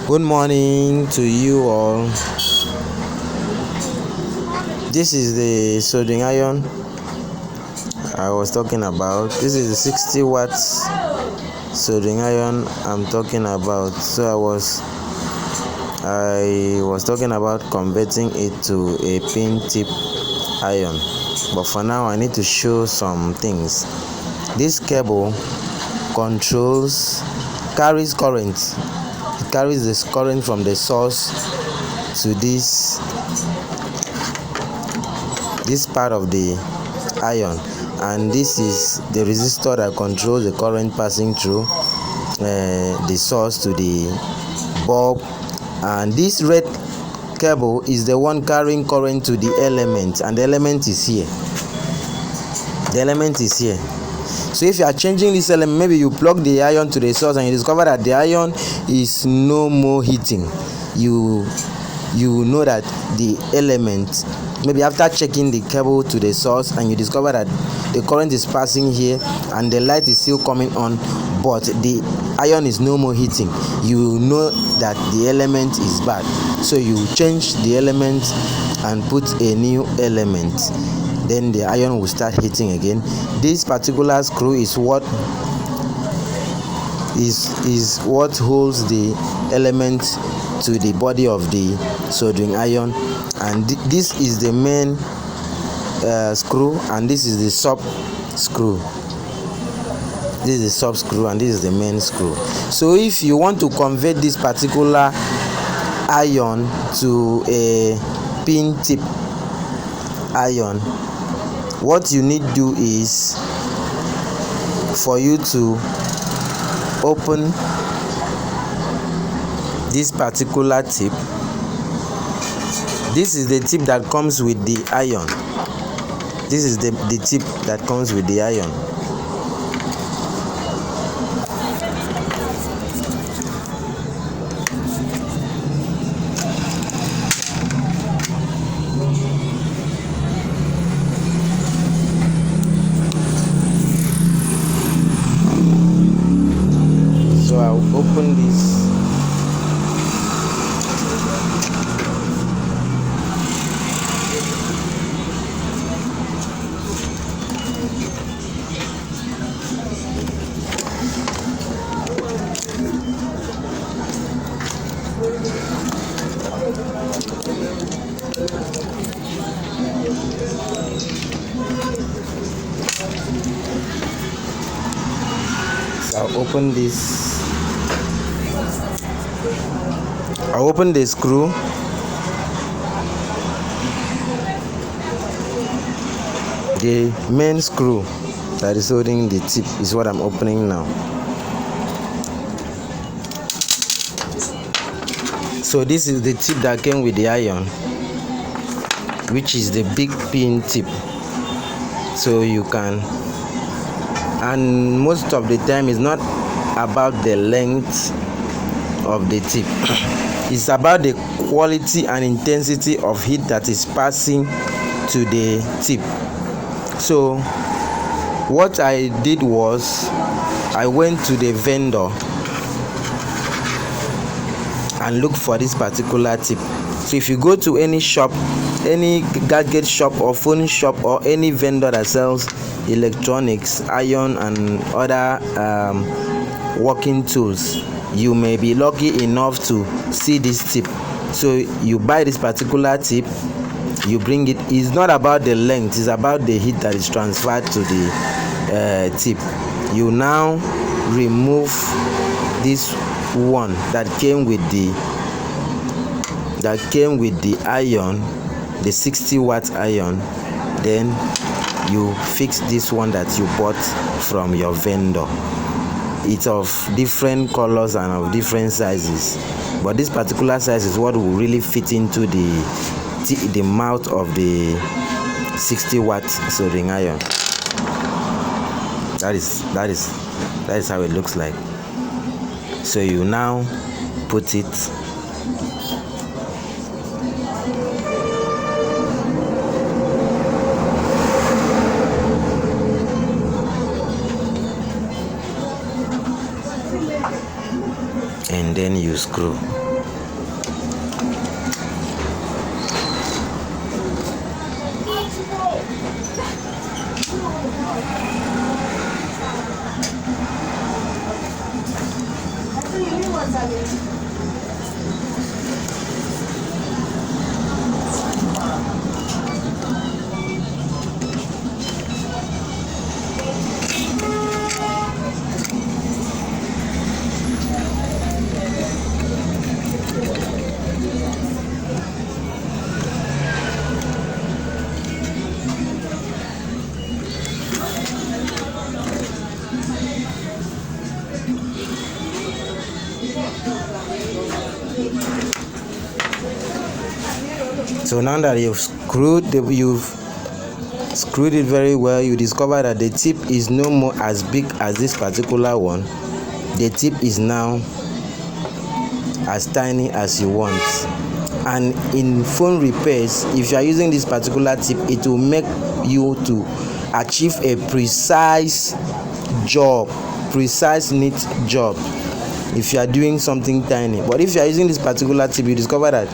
Good morning to you all. This is the soldering iron I was talking about. This is the 60 watts soldering iron I'm talking about. So I was talking about converting it to a pin tip iron, but for now I need to show some things. This cable carries current. It carries this current from the source to this part of the iron, and this is the resistor that controls the current passing through the source to the bulb. And this red cable is the one carrying current to the element, and the element is here. So if you are changing this element, maybe you plug the iron to the source and you discover that the iron is no more heating, you know that the element, maybe after checking the cable to the source and you discover that the current is passing here and the light is still coming on, but the iron is no more heating, you know that the element is bad. So you change the element and put a new element, then the iron will start heating again. This particular screw is what holds the element to the body of the soldering iron, and this is the main screw, and this is the sub screw. This is the sub screw and this is the main screw. So if you want to convert this particular iron to a pin tip iron, what you need to do is for you to open this particular tip. This is the tip that comes with the iron. This is the tip that comes with the iron. So I'll open this. I'll open this. I'll open the screw. The main screw that is holding the tip is what I'm opening now. So this is the tip that came with the iron, which is the big pin tip. So you can, and most of the time it's not about the length of the tip, it's about the quality and intensity of heat that is passing to the tip. So what I did was I went to the vendor and looked for this particular tip. So if you go to any shop, any gadget shop or phone shop or any vendor that sells electronics, iron and other working tools, you may be lucky enough to see this tip. So you buy this particular tip, you bring it. It's not about the length, it's about the heat that is transferred to the tip. You now remove this one that came with the iron, the 60 watt iron. Then you fix this one that you bought from your vendor. It's of different colors and of different sizes, but this particular size is what will really fit into the mouth of the 60 watt soldering iron. That is how it looks like. So you now put it and then you screw. So now that you've screwed it very well, you discover that the tip is no more as big as this particular one. The tip is now as tiny as you want. And in phone repairs, if you are using this particular tip, it will make you to achieve a precise neat job if you are doing something tiny. But if you are using this particular tip, you discover that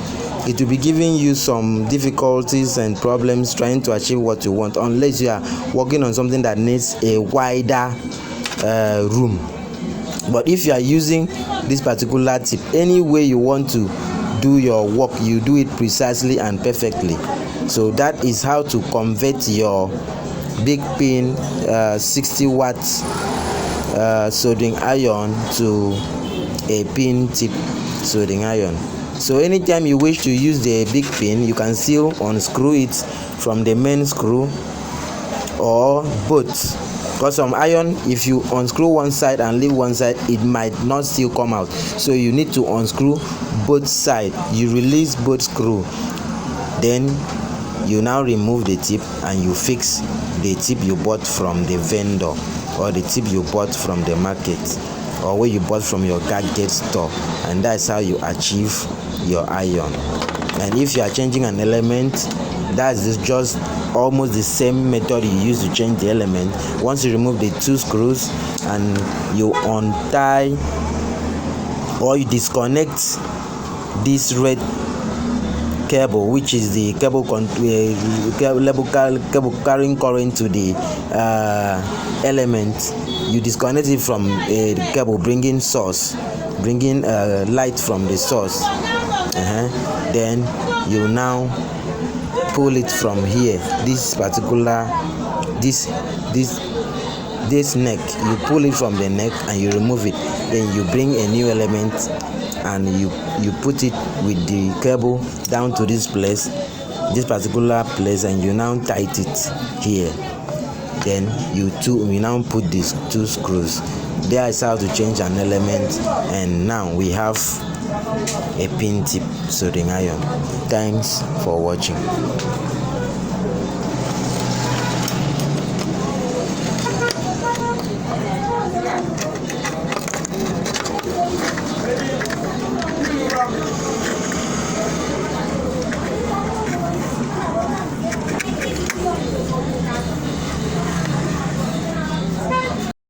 it will be giving you some difficulties and problems trying to achieve what you want, unless you are working on something that needs a wider room. But if you are using this particular tip, any way you want to do your work, you do it precisely and perfectly. So that is how to convert your big pin 60 watts soldering iron to a pin tip soldering iron. So anytime you wish to use the big pin, you can still unscrew it from the main screw or both. Because some iron, if you unscrew one side and leave one side, it might not still come out. So you need to unscrew both sides. You release both screw. Then you now remove the tip and you fix the tip you bought from the vendor or the tip you bought from the market or where you bought from your gadget store. And that's how you achieve your iron. And if you are changing an element, that's just almost the same method you use to change the element. Once you remove the two screws and you untie or you disconnect this red cable, which is the cable carrying current to the element, you disconnect it from a cable bringing light from the source. Then you now pull it from here, this neck, you pull it from the neck and you remove it. Then you bring a new element and you put it with the cable down to this particular place, and you now tight it here. Then you now put these two screws. There is how to change an element, and now we have a pin tip soldering iron. Thanks for watching.